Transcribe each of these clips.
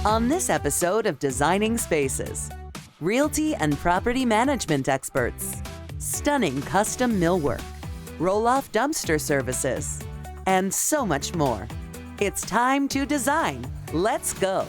On this episode of Designing Spaces, realty and property management experts, stunning custom millwork, roll-off dumpster services, and so much more. It's time to design. Let's go.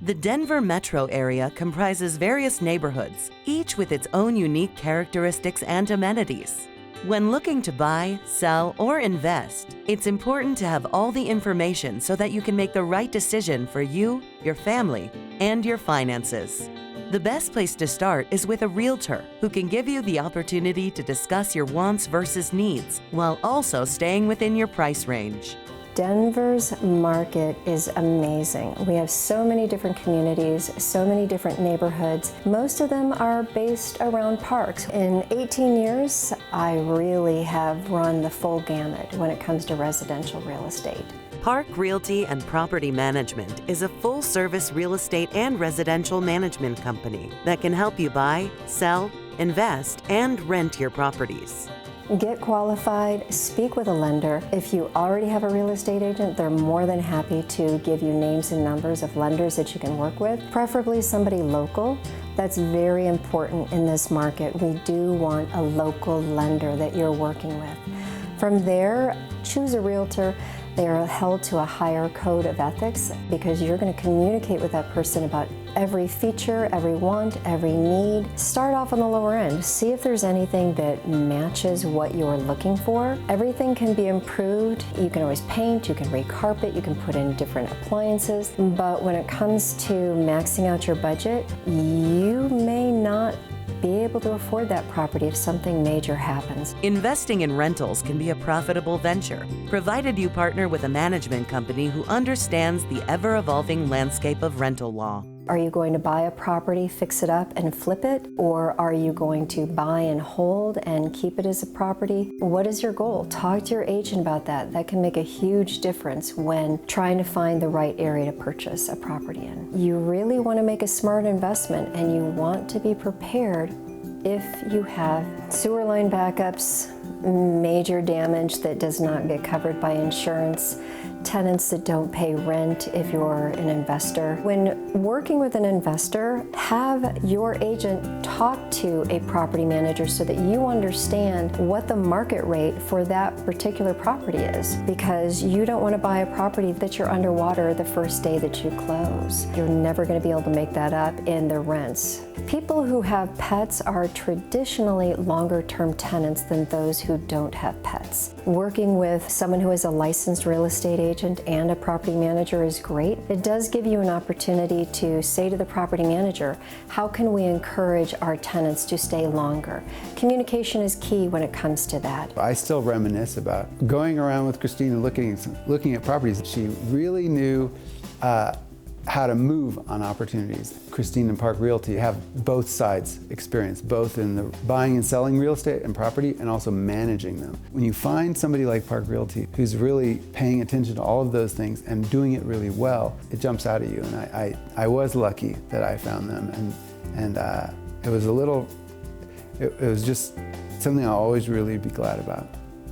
The Denver metro area comprises various neighborhoods, each with its own unique characteristics and amenities. When looking to buy, sell, or invest, it's important to have all the information so that you can make the right decision for you, your family, and your finances. The best place to start is with a realtor who can give you the opportunity to discuss your wants versus needs while also staying within your price range. Denver's market is amazing. We have so many different communities, so many different neighborhoods. Most of them are based around parks. In 18 years, I really have run the full gamut when it comes to residential real estate. Park Realty and Property Management is a full-service real estate and residential management company that can help you buy, sell, invest, and rent your properties. Get qualified, speak with a lender. If you already have a real estate agent, they're more than happy to give you names and numbers of lenders that you can work with, preferably somebody local. That's very important in this market. We do want a local lender that you're working with. From there, choose a realtor. They are held to a higher code of ethics because you're going to communicate with that person about every feature, every want, every need. Start off on the lower end. See if there's anything that matches what you're looking for. Everything can be improved. You can always paint, you can recarpet, you can put in different appliances. But when it comes to maxing out your budget, you may not be able to afford that property if something major happens. Investing in rentals can be a profitable venture, provided you partner with a management company who understands the ever-evolving landscape of rental law. Are you going to buy a property, fix it up, and flip it? Or are you going to buy and hold and keep it as a property? What is your goal? Talk to your agent about that. That can make a huge difference when trying to find the right area to purchase a property in. You really want to make a smart investment, and you want to be prepared if you have sewer line backups, major damage that does not get covered by insurance, tenants that don't pay rent if you're an investor. When working with an investor, have your agent talk to a property manager so that you understand what the market rate for that particular property is, because you don't want to buy a property that you're underwater the first day that you close. You're never going to be able to make that up in the rents. People who have pets are traditionally longer-term tenants than those who don't have pets. Working with someone who is a licensed real estate agent and a property manager is great. It does give you an opportunity to say to the property manager, how can we encourage our tenants to stay longer? Communication is key when it comes to that. I still reminisce about going around with Christina looking at properties. She really knew how to move on opportunities. Christine and Park Realty have both sides experience, both in the buying and selling real estate and property and also managing them. When you find somebody like Park Realty who's really paying attention to all of those things and doing it really well, it jumps out at you. And I was lucky that I found them, and it was it was just something I'll always really be glad about.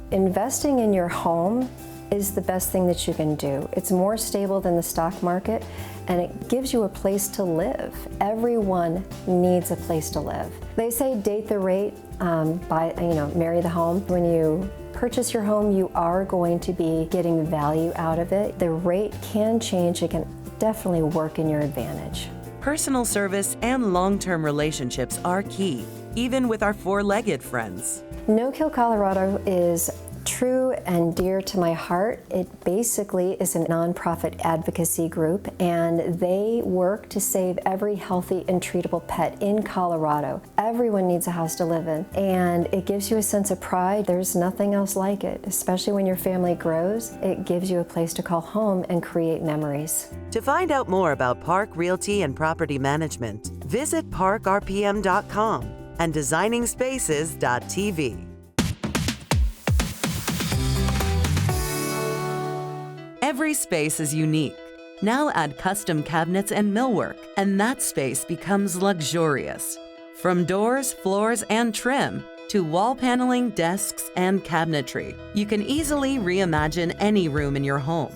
Investing in your home is the best thing that you can do. It's more stable than the stock market, and it gives you a place to live. Everyone needs a place to live. They say date the rate, marry the home. When you purchase your home, you are going to be getting value out of it. The rate can change. It can definitely work in your advantage. Personal service and long-term relationships are key, even with our four-legged friends. No Kill Colorado is true and dear to my heart. It basically is a nonprofit advocacy group, and they work to save every healthy and treatable pet in Colorado. Everyone needs a house to live in, and it gives you a sense of pride. There's nothing else like it, especially when your family grows. It gives you a place to call home and create memories. To find out more about Park Realty and Property Management, visit parkrpm.com and designingspaces.tv. Every space is unique. Now add custom cabinets and millwork, and that space becomes luxurious. From doors, floors, and trim, to wall paneling, desks, and cabinetry, you can easily reimagine any room in your home.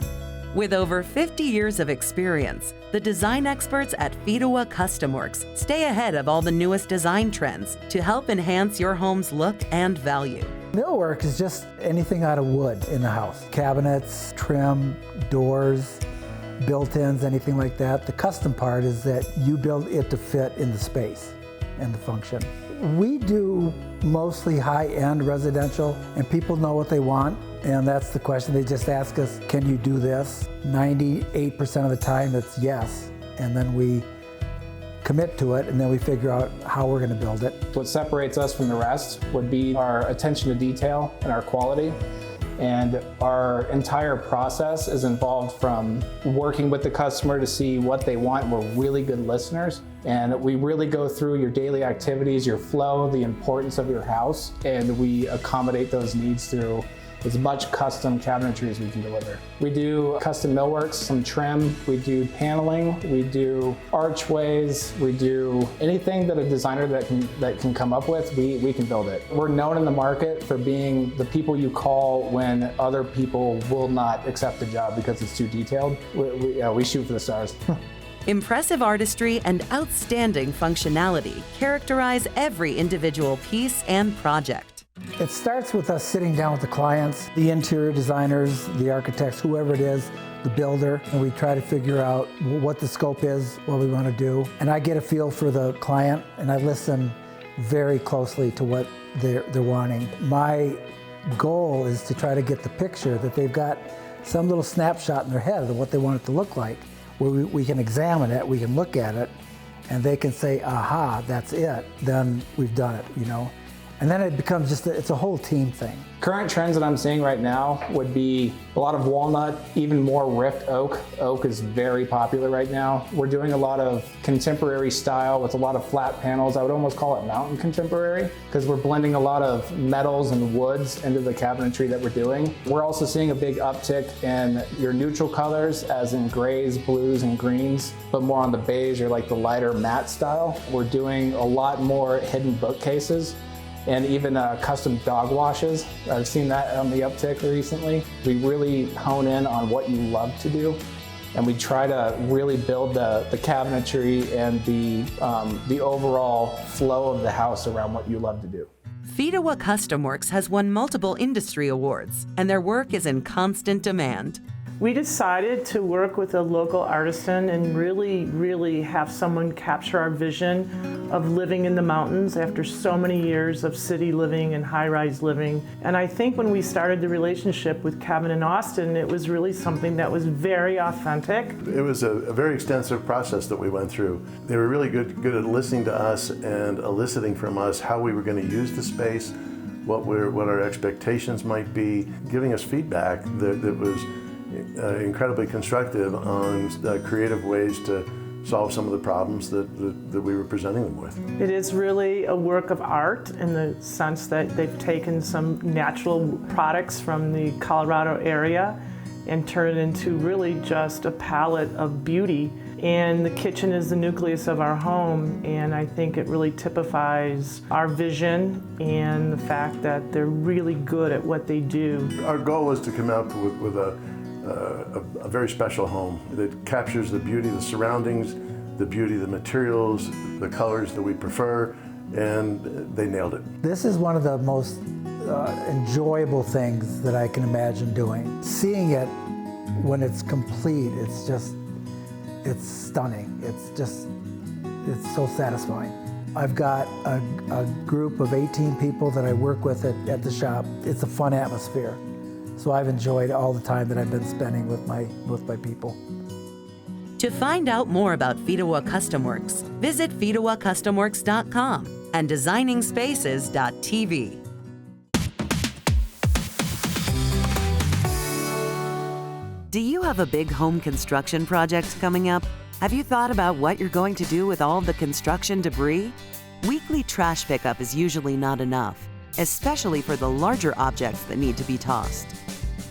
With over 50 years of experience, the design experts at Fedewa Custom Works stay ahead of all the newest design trends to help enhance your home's look and value. Millwork is just anything out of wood in the house. Cabinets, trim, doors, built-ins, anything like that. The custom part is that you build it to fit in the space and the function. We do mostly high-end residential, and people know what they want, and that's the question. They just ask us, can you do this? 98% of the time it's yes, and then we commit to it, and then we figure out how we're going to build it. What separates us from the rest would be our attention to detail and our quality. And our entire process is involved from working with the customer to see what they want. We're really good listeners, and we really go through your daily activities, your flow, the importance of your house, and we accommodate those needs through as much custom cabinetry as we can deliver. We do custom millworks, some trim, we do paneling, we do archways, we do anything that a designer that can come up with, we can build it. We're known in the market for being the people you call when other people will not accept the job because it's too detailed. We shoot for the stars. Impressive artistry and outstanding functionality characterize every individual piece and project. It starts with us sitting down with the clients, the interior designers, the architects, whoever it is, the builder, and we try to figure out what the scope is, what we want to do. And I get a feel for the client, and I listen very closely to what they're wanting. My goal is to try to get the picture that they've got some little snapshot in their head of what they want it to look like, where we can examine it, we can look at it, and they can say, aha, that's it, then we've done it, you know. And then it becomes just, it's a whole team thing. Current trends that I'm seeing right now would be a lot of walnut, even more rift oak. Oak is very popular right now. We're doing a lot of contemporary style with a lot of flat panels. I would almost call it mountain contemporary, because we're blending a lot of metals and woods into the cabinetry that we're doing. We're also seeing a big uptick in your neutral colors, as in grays, blues, and greens, but more on the beige or like the lighter matte style. We're doing a lot more hidden bookcases, and even custom dog washes. I've seen that on the uptick recently. We really hone in on what you love to do, and we try to really build the cabinetry and the overall flow of the house around what you love to do. Fedewa Custom Works has won multiple industry awards, and their work is in constant demand. We decided to work with a local artisan and really have someone capture our vision of living in the mountains after so many years of city living and high-rise living. And I think when we started the relationship with Kevin and Austin, it was really something that was very authentic. It was a very extensive process that we went through. They were really good at listening to us and eliciting from us how we were going to use the space, what our expectations might be, giving us feedback that was incredibly constructive on creative ways to solve some of the problems that we were presenting them with. It is really a work of art in the sense that they've taken some natural products from the Colorado area and turned it into really just a palette of beauty. And the kitchen is the nucleus of our home, and I think it really typifies our vision and the fact that they're really good at what they do. Our goal was to come out with a very special home that captures the beauty of the surroundings, the beauty of the materials, the colors that we prefer, and they nailed it. This is one of the most enjoyable things that I can imagine doing. Seeing it when it's complete, it's stunning. It's so satisfying. I've got a group of 18 people that I work with at the shop. It's a fun atmosphere. So I've enjoyed all the time that I've been spending with my people. To find out more about Fedewa Custom Works, visit fedewacustomworks.com and designingspaces.tv. Do you have a big home construction project coming up? Have you thought about what you're going to do with all of the construction debris? Weekly trash pickup is usually not enough, especially for the larger objects that need to be tossed.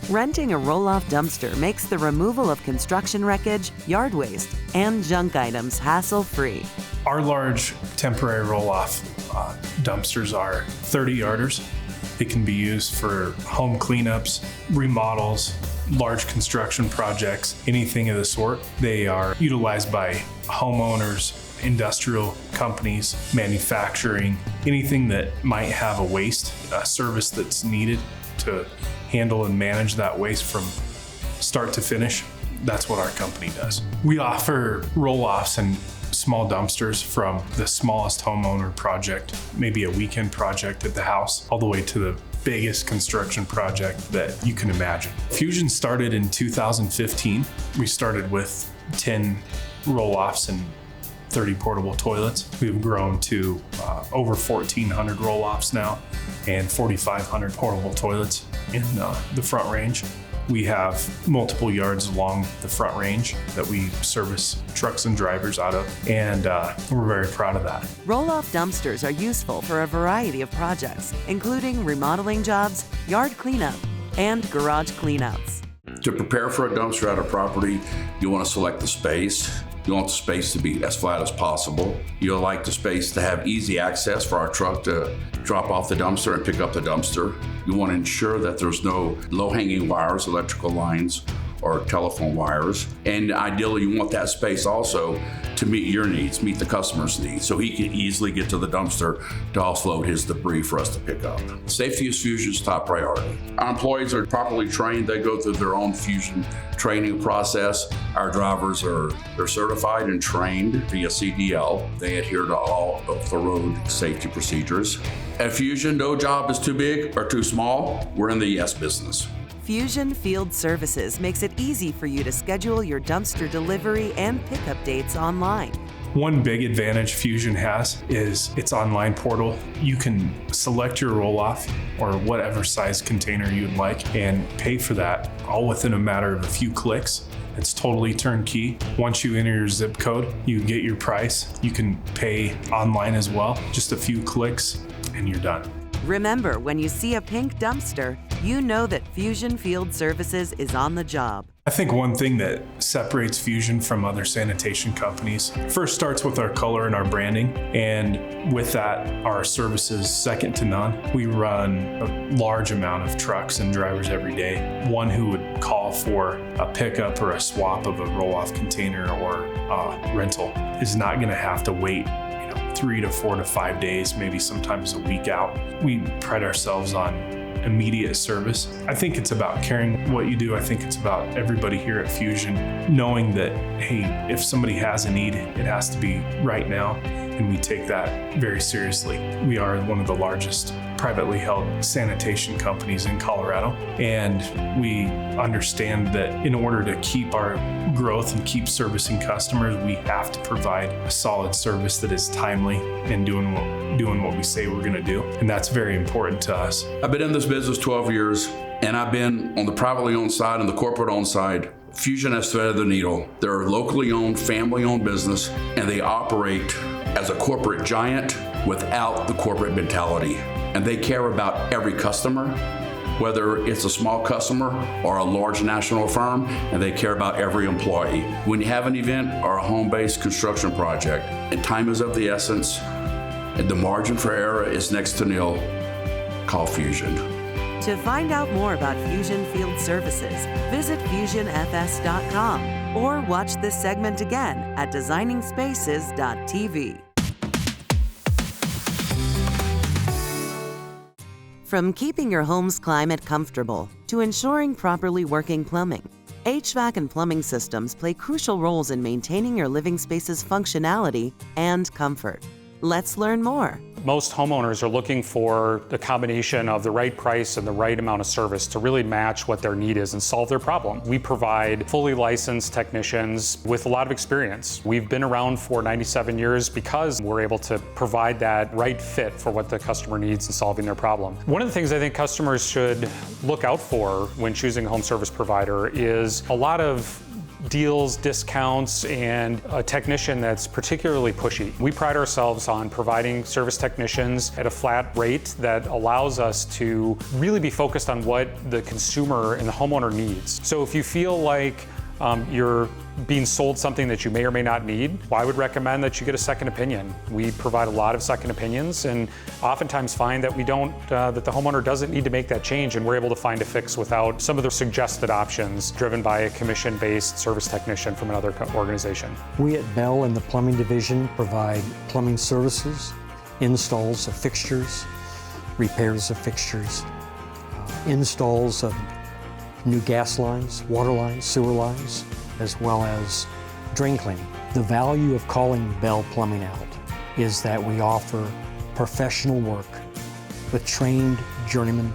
Renting a roll-off dumpster makes the removal of construction wreckage, yard waste, and junk items hassle-free. Our large temporary roll-off dumpsters are 30-yarders. They can be used for home cleanups, remodels, large construction projects, anything of the sort. They are utilized by homeowners, industrial companies, manufacturing, anything that might have a waste, a service that's needed to handle and manage that waste from start to finish. That's what our company does. We offer roll-offs and small dumpsters from the smallest homeowner project, maybe a weekend project at the house, all the way to the biggest construction project that you can imagine. Fuzion started in 2015. We started with 10 roll-offs and 30 portable toilets. We've grown to over 1,400 roll-offs now and 4,500 portable toilets in the Front Range. We have multiple yards along the Front Range that we service trucks and drivers out of, and we're very proud of that. Roll-off dumpsters are useful for a variety of projects, including remodeling jobs, yard cleanup, and garage cleanouts. To prepare for a dumpster at a property, you want to select the space. You want the space to be as flat as possible. You'll like the space to have easy access for our truck to drop off the dumpster and pick up the dumpster. You want to ensure that there's no low-hanging wires, electrical lines, or telephone wires. And ideally, you want that space also to meet your needs, meet the customer's needs, so he can easily get to the dumpster to offload his debris for us to pick up. Safety is Fuzion's top priority. Our employees are properly trained. They go through their own Fuzion training process. Our drivers they're certified and trained via CDL. They adhere to all of the road safety procedures. At Fuzion, no job is too big or too small. We're in the yes business. Fuzion Field Services makes it easy for you to schedule your dumpster delivery and pickup dates online. One big advantage Fuzion has is its online portal. You can select your roll-off or whatever size container you'd like and pay for that all within a matter of a few clicks. It's totally turnkey. Once you enter your zip code, you get your price. You can pay online as well. Just a few clicks and you're done. Remember, when you see a pink dumpster, you know that Fuzion Field Services is on the job. I think one thing that separates Fuzion from other sanitation companies first starts with our color and our branding, and with that, our service is second to none. We run a large amount of trucks and drivers every day. One who would call for a pickup or a swap of a roll-off container or a rental is not going to have to wait 3 to 4 to 5 days, maybe sometimes a week out. We pride ourselves on immediate service. I think it's about caring what you do. I think it's about everybody here at Fuzion knowing that, hey, if somebody has a need, it has to be right now, and we take that very seriously. We are one of the largest privately held sanitation companies in Colorado, and we understand that in order to keep our growth and keep servicing customers, we have to provide a solid service that is timely and doing what we say we're going to do, and that's very important to us. I've been in this business 12 years, and I've been on the privately owned side and the corporate owned side. Fuzion has threaded the needle. They're a locally owned, family owned business, and they operate as a corporate giant without the corporate mentality. And they care about every customer, whether it's a small customer or a large national firm, and they care about every employee. When you have an event or a home-based construction project, and time is of the essence, and the margin for error is next to nil, call Fuzion. To find out more about Fuzion Field Services, visit FuzionFS.com or watch this segment again at designingspaces.tv. From keeping your home's climate comfortable to ensuring properly working plumbing, HVAC and plumbing systems play crucial roles in maintaining your living space's functionality and comfort. Let's learn more. Most homeowners are looking for the combination of the right price and the right amount of service to really match what their need is and solve their problem. We provide fully licensed technicians with a lot of experience. We've been around for 97 years because we're able to provide that right fit for what the customer needs in solving their problem. One of the things I think customers should look out for when choosing a home service provider is a lot of deals, discounts, and a technician that's particularly pushy. We pride ourselves on providing service technicians at a flat rate that allows us to really be focused on what the consumer and the homeowner needs. So if you feel like you're being sold something that you may or may not need, I would recommend that you get a second opinion. We provide a lot of second opinions and oftentimes find that that the homeowner doesn't need to make that change, and we're able to find a fix without some of the suggested options driven by a commission-based service technician from another organization. We at Bell in the plumbing division provide plumbing services, installs of fixtures, repairs of fixtures, installs of new gas lines, water lines, sewer lines, as well as drain cleaning. The value of calling Bell Plumbing out is that we offer professional work with trained journeyman,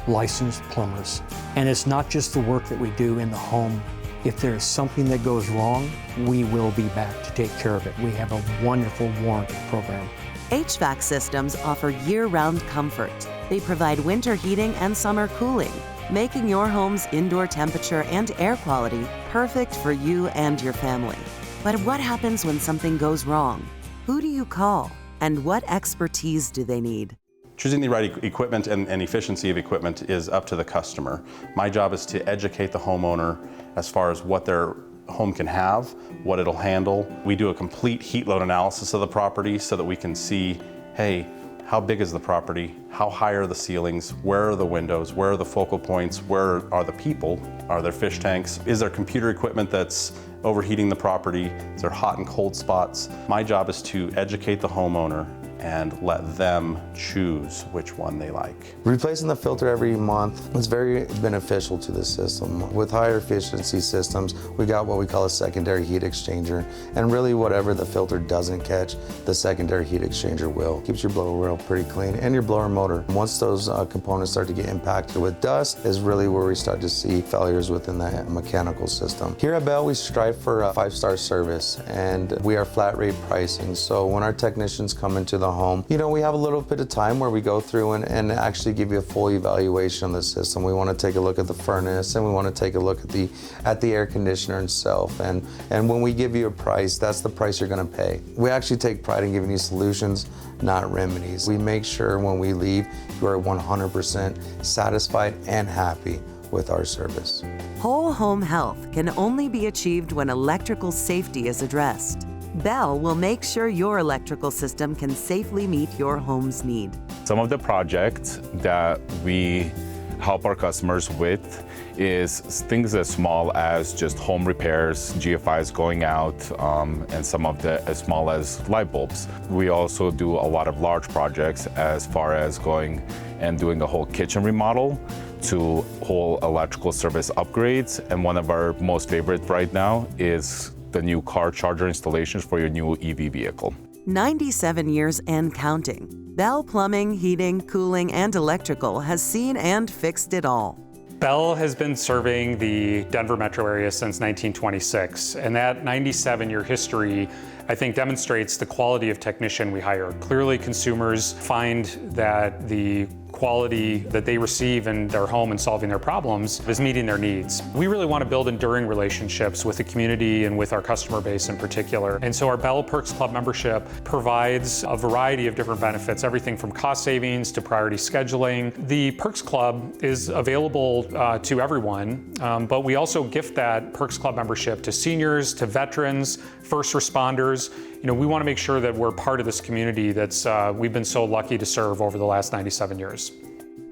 licensed plumbers. And it's not just the work that we do in the home. If there is something that goes wrong, we will be back to take care of it. We have a wonderful warranty program. HVAC systems offer year-round comfort. They provide winter heating and summer cooling, making your home's indoor temperature and air quality perfect for you and your family. But what happens when something goes wrong? Who do you call? And what expertise do they need? Choosing the right equipment and efficiency of equipment is up to the customer. My job is to educate the homeowner as far as what their home can have, what it'll handle. We do a complete heat load analysis of the property so that we can see, hey, how big is the property? How high are the ceilings? Where are the windows? Where are the focal points? Where are the people? Are there fish tanks? Is there computer equipment that's overheating the property? Is there hot and cold spots? My job is to educate the homeowner and let them choose which one they like. Replacing the filter every month is very beneficial to the system. With higher efficiency systems, we got what we call a secondary heat exchanger, and really whatever the filter doesn't catch, the secondary heat exchanger will. Keeps your blower rail pretty clean and your blower motor. Once those components start to get impacted with dust is really where we start to see failures within the mechanical system. Here at Bell, we strive for a 5-star service, and we are flat rate pricing. So when our technicians come into the home, we have a little bit of time where we go through and actually give you a full evaluation of the system. We want to take a look at the furnace, and we want to take a look at the air conditioner itself. And when we give you a price, that's the price you're going to pay. We actually take pride in giving you solutions, not remedies. We make sure when we leave, you are 100% satisfied and happy with our service. Whole home health can only be achieved when electrical safety is addressed. Bell will make sure your electrical system can safely meet your home's need. Some of the projects that we help our customers with is things as small as just home repairs, GFIs going out, and some of the as small as light bulbs. We also do a lot of large projects as far as going and doing a whole kitchen remodel to whole electrical service upgrades. And one of our most favorite right now is the new car charger installations for your new EV vehicle. 97 years and counting. Bell Plumbing, Heating, Cooling, and Electrical has seen and fixed it all. Bell has been serving the Denver metro area since 1926, and that 97-year history, I think, demonstrates the quality of technician we hire. Clearly, consumers find that the quality that they receive in their home and solving their problems is meeting their needs. We really want to build enduring relationships with the community and with our customer base in particular. And so our Bell Perks Club membership provides a variety of different benefits, everything from cost savings to priority scheduling. The Perks Club is available to everyone, but we also gift that Perks Club membership to seniors, to veterans, first responders. We want to make sure that we're part of this community that's we've been so lucky to serve over the last 97 years.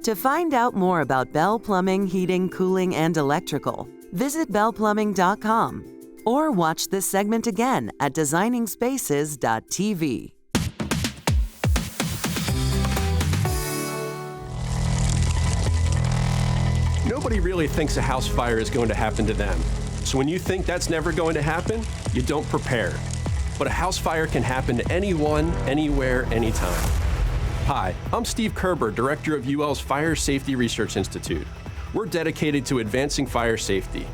To find out more about Bell Plumbing, Heating, Cooling, and Electrical, visit bellplumbing.com or watch this segment again at designingspaces.tv. Nobody really thinks a house fire is going to happen to them. So when you think that's never going to happen, you don't prepare. But a house fire can happen to anyone, anywhere, anytime. Hi, I'm Steve Kerber, Director of UL's Fire Safety Research Institute. We're dedicated to advancing fire safety.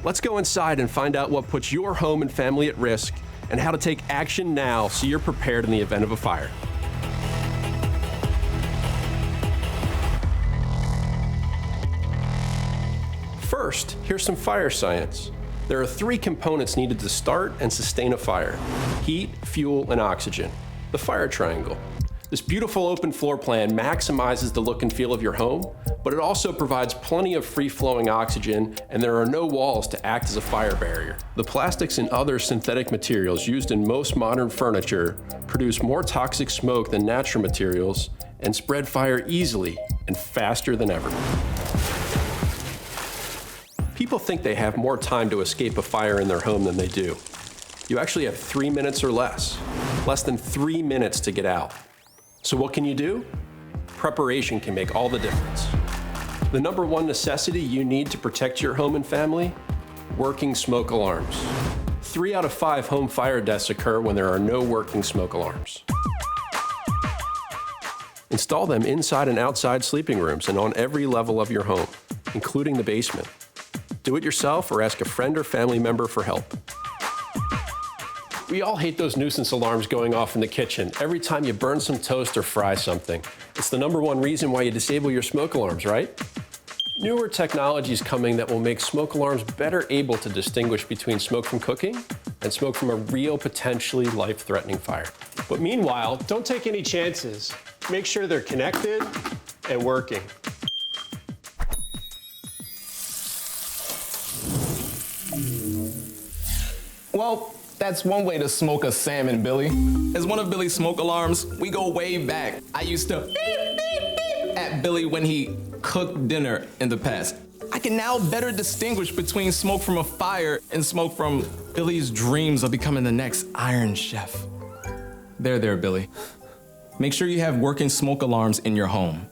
Let's go inside and find out what puts your home and family at risk and how to take action now so you're prepared in the event of a fire. First, here's some fire science. There are 3 components needed to start and sustain a fire: heat, fuel, and oxygen. The fire triangle. This beautiful open floor plan maximizes the look and feel of your home, but it also provides plenty of free-flowing oxygen, and there are no walls to act as a fire barrier. The plastics and other synthetic materials used in most modern furniture produce more toxic smoke than natural materials and spread fire easily and faster than ever. People think they have more time to escape a fire in their home than they do. You actually have 3 minutes or less than 3 minutes to get out. So what can you do? Preparation can make all the difference. The number one necessity you need to protect your home and family? Working smoke alarms. 3 out of 5 home fire deaths occur when there are no working smoke alarms. Install them inside and outside sleeping rooms and on every level of your home, including the basement. Do it yourself or ask a friend or family member for help. We all hate those nuisance alarms going off in the kitchen every time you burn some toast or fry something. It's the number one reason why you disable your smoke alarms, right? Newer technology is coming that will make smoke alarms better able to distinguish between smoke from cooking and smoke from a real, potentially life-threatening fire. But meanwhile, don't take any chances. Make sure they're connected and working. Well, that's one way to smoke a salmon, Billy. As one of Billy's smoke alarms, we go way back. I used to beep, beep, beep at Billy when he cooked dinner in the past. I can now better distinguish between smoke from a fire and smoke from Billy's dreams of becoming the next Iron Chef. There, Billy. Make sure you have working smoke alarms in your home.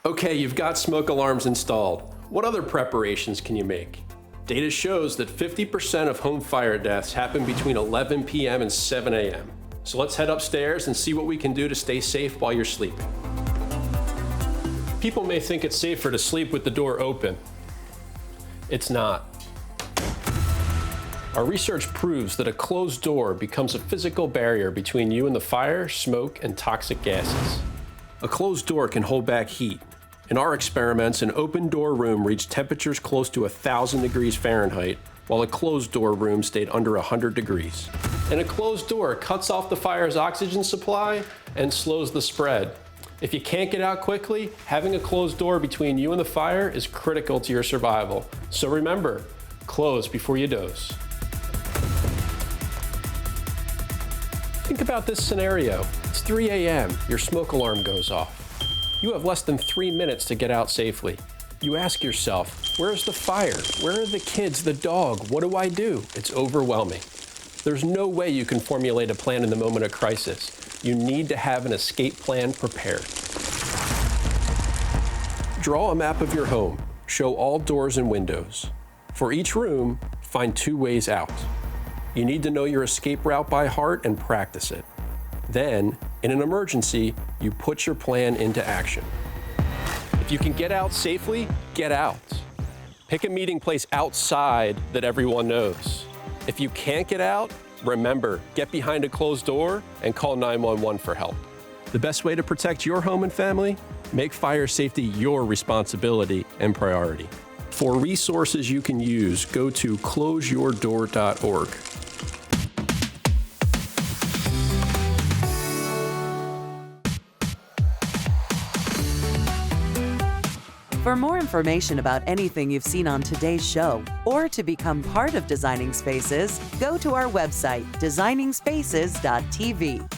Okay, you've got smoke alarms installed. What other preparations can you make? Data shows that 50% of home fire deaths happen between 11 p.m. and 7 a.m. So let's head upstairs and see what we can do to stay safe while you're sleeping. People may think it's safer to sleep with the door open. It's not. Our research proves that a closed door becomes a physical barrier between you and the fire, smoke, and toxic gases. A closed door can hold back heat. In our experiments, an open door room reached temperatures close to 1,000 degrees Fahrenheit, while a closed door room stayed under 100 degrees. And a closed door cuts off the fire's oxygen supply and slows the spread. If you can't get out quickly, having a closed door between you and the fire is critical to your survival. So remember, close before you doze. Think about this scenario. It's 3 a.m., your smoke alarm goes off. You have less than 3 minutes to get out safely. You ask yourself, where's the fire? Where are the kids, the dog? What do I do? It's overwhelming. There's no way you can formulate a plan in the moment of crisis. You need to have an escape plan prepared. Draw a map of your home. Show all doors and windows. For each room, find 2 ways out. You need to know your escape route by heart and practice it. Then, in an emergency, you put your plan into action. If you can get out safely, get out. Pick a meeting place outside that everyone knows. If you can't get out, remember, get behind a closed door and call 911 for help. The best way to protect your home and family? Make fire safety your responsibility and priority. For resources you can use, go to closeyourdoor.org. For more information about anything you've seen on today's show, or to become part of Designing Spaces, go to our website, designingspaces.tv.